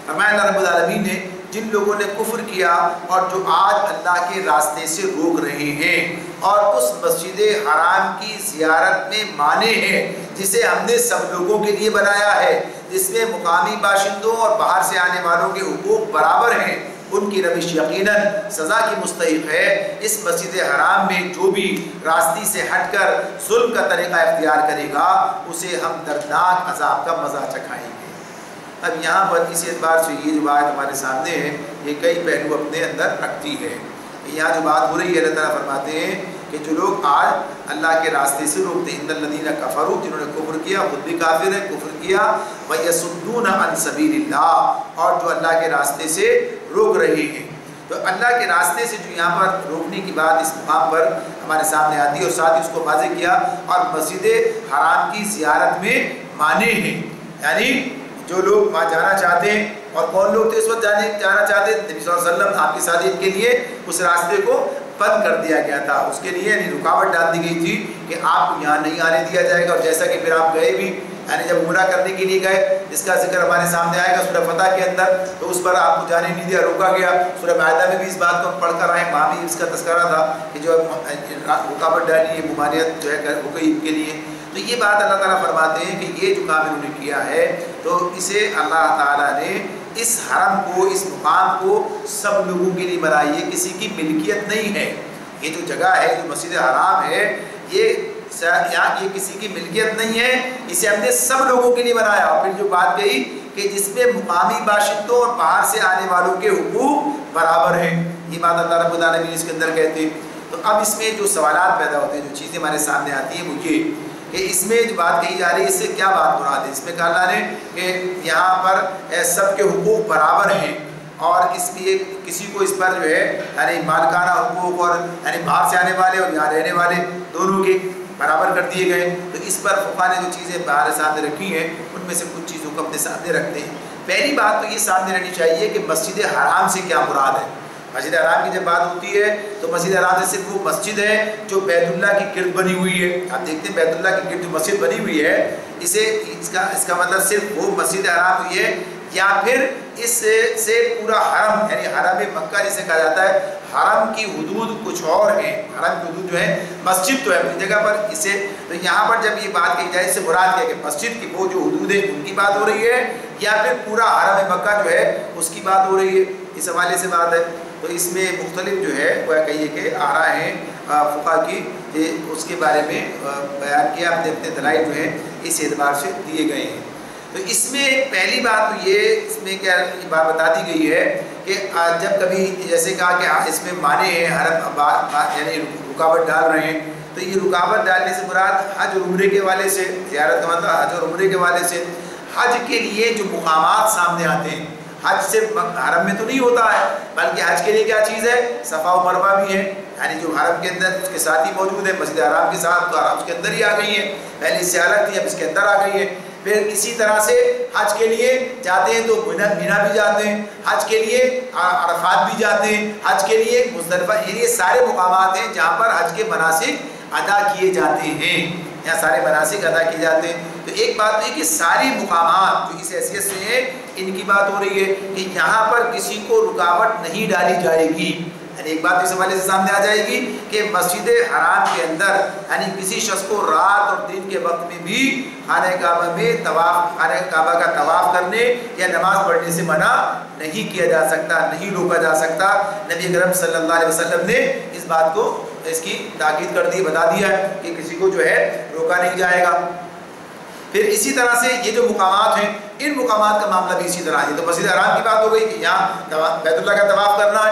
فرمایا اللہ رب العالمین نے جن لوگوں نے کفر کیا اور جو آج اللہ کے راستے سے روک رہے ہیں اور اس مسجد حرام کی زیارت میں مانے ہیں جسے ہم نے سب لوگوں کے لیے بنایا ہے، جس میں مقامی باشندوں اور باہر سے آنے والوں کے حقوق برابر ہیں، ان کی روش یقیناً سزا کی مستحق ہے۔ اس مسجد حرام میں جو بھی راستی سے ہٹ کر ظلم کا طریقہ اختیار کرے گا اسے ہم دردناک عذاب کا مزہ چکھائیں گے۔ اب یہاں پر اسی اعتبار سے یہ جو بات ہمارے سامنے ہے یہ کئی پہلو اپنے اندر رکھتی ہے۔ یہاں جو بات ہو رہی ہے اللہ تعالیٰ فرماتے ہیں کہ جو لوگ آج اللہ کے راستے سے روکتے ہیں، ان الذین کفروا، جنہوں نے کفر کیا، خود بھی کافر ہیں، کفر کیا، وَيَصُدُّونَ عَن سَبِيلِ اللَّهِ، اور جو اللہ کے راستے سے روک رہے ہیں۔ تو اللہ کے راستے سے جو یہاں پر روکنے کی بات اس مقام پر ہمارے سامنے آتی ہے، اور ساتھ ہی اس کو واضح کیا اور مسجد حرام کی زیارت میں مانے ہیں، یعنی جو لوگ وہاں جانا چاہتے ہیں، اور کون لوگ تھے اس وقت جانا چاہتے ہیں؟ نبی صلی اللہ علیہ وسلم، آپ کے ساتھ ان کے لیے اس راستے کو بند کر دیا گیا تھا، اس کے لیے یعنی رکاوٹ ڈال دی گئی تھی کہ آپ کو یہاں نہیں آنے دیا جائے گا۔ اور جیسا کہ پھر آپ گئے بھی، یعنی جب عمرہ کرنے کے لیے گئے، جس کا ذکر ہمارے سامنے آئے گا سورہ فتح کے اندر، تو اس پر آپ کو جانے نہیں دیا، روکا گیا۔ سورہ مائدہ میں بھی اس بات کو پڑھ کر آئے، وہاں بھی اس کا تذکرہ تھا کہ جو رکاوٹ ڈالی ہے، ممانعت جو ہے ہو گئی ان کے لیے۔ تو یہ بات اللہ تعالیٰ فرماتے ہیں کہ یہ جو کام انہوں نے کیا ہے تو اسے اللہ تعالیٰ نے اس حرم کو، اس مقام کو سب لوگوں کے لیے بنائی ہے، کسی کی ملکیت نہیں ہے۔ یہ جو جگہ ہے، جو مسجد حرام ہے، یہ کسی کی ملکیت نہیں ہے، اسے ہم نے سب لوگوں کے لیے بنایا۔ اور پھر جو بات کہی کہ جس میں مقامی باشندوں اور باہر سے آنے والوں کے حقوق برابر ہیں، یہ بات اللہ رب العالمین اس کے اندر کہتے ہیں۔ تو اب اس میں جو سوالات پیدا ہوتے ہیں، جو چیزیں ہمارے سامنے آتی ہیں وہ یہ کہ اس میں جو بات کہی جا رہی ہے اس سے کیا بات مراد ہے؟ اس میں کہا اللہ نے کہ یہاں پر سب کے حقوق برابر ہیں، اور اس لیے کسی کو اس پر جو ہے یعنی مالکانہ حقوق اور یعنی باہر سے آنے والے اور یہاں رہنے والے دونوں کے برابر کر دیے گئے۔ تو اس پر فقہاء نے جو چیزیں باہر سامنے رکھی ہیں ان میں سے کچھ چیزوں کو اپنے سامنے رکھتے ہیں۔ پہلی بات تو یہ سامنے رہنی چاہیے کہ مسجد حرام سے کیا مراد ہے۔ مسجد حرام کی جب بات ہوتی ہے تو مسجد حرام سے صرف وہ مسجد ہے جو بیت اللہ کی گرد بنی ہوئی ہے۔ آپ دیکھتے ہیں بیت اللہ کی گرد جو مسجد بنی ہوئی ہے، اس کا مطلب صرف وہ مسجد حرام ہوئی ہے، یا پھر اس سے پورا حرم، یعنی حرم مکہ جسے کہا جاتا ہے، حرم کی حدود کچھ اور ہیں۔ حرم کی حدود جو ہے، مسجد تو ہے اپنی جگہ پر، اسے تو یہاں پر جب یہ بات کہی جائے اس سے مراد کیا کہ مسجد کی وہ جو حدود ہیں ان کی بات ہو رہی ہے، یا پھر پورا حرم مکہ جو ہے اس کی بات ہو رہی ہے، اس حوالے سے بات ہے۔ تو اس میں مختلف جو ہے وہ کہیے کہ آراء ہیں فقہاء کی، اس کے بارے میں بیان کیا، اپنے اپنے دلائل جو ہیں اس اعتبار سے دیے گئے ہیں۔ تو اس میں پہلی بات تو یہ اس میں کیا بات بتا دی گئی ہے کہ جب کبھی جیسے کہا کہ اس میں مانے ہیں حرم یعنی رکاوٹ ڈال رہے ہیں، تو یہ رکاوٹ ڈالنے سے مراد حج اور عمرے کے حوالے سے، زیارت کا مطلب حج اور عمرے کے حوالے سے، حج کے لیے جو مقامات سامنے آتے ہیں، حج صرف حرم میں تو نہیں ہوتا ہے بلکہ حج کے لیے کیا چیز ہے؟ صفا و مروہ بھی ہے، یعنی جو حرم کے اندر اس کے ساتھ ہی موجود ہے، مسجد حرام کے ساتھ تو حرم اس کے اندر ہی آ گئی ہے، پہلے اس سے الگ تھی اب اس کے اندر آ گئی ہے۔ پھر اسی طرح سے حج کے لیے جاتے ہیں تو مینا بھی جاتے ہیں، حج کے لیے عرفات بھی جاتے ہیں، حج کے لیے مزدلفہ، یہ سارے مقامات ہیں جہاں پر حج کے مناسک ادا کیے جاتے ہیں، یہاں سارے مناسک ادا کیے جاتے ہیں۔ تو ایک بات یہ کہ ساری مقامات جو اس حیثیت سے ہیں ان کی بات ہو رہی ہے کہ یہاں پر کسی کو رکاوٹ نہیں ڈالی جائے گی، یعنی ایک بات اس حوالے سے سامنے آ جائے گی کہ مسجد حرام کے اندر یعنی کسی شخص کو رات اور دن کے وقت میں بھی خانہ کعبہ میں خانہ کعبہ کا طواف کرنے یا نماز پڑھنے سے منع نہیں کیا جا سکتا، نہیں روکا جا سکتا۔ نبی اکرم صلی اللہ علیہ وسلم نے اس بات کو اس کی تاکید کر دی، بتا دیا ہے کہ کسی کو جو ہے روکا نہیں جائے گا۔ پھر اسی طرح سے یہ جو مقامات ہیں ان مقامات کا معاملہ بھی اسی طرح ہے۔ تو مسجد حرام کی بات ہو گئی کہ یہاں بیت اللہ کا طواف کرنا ہے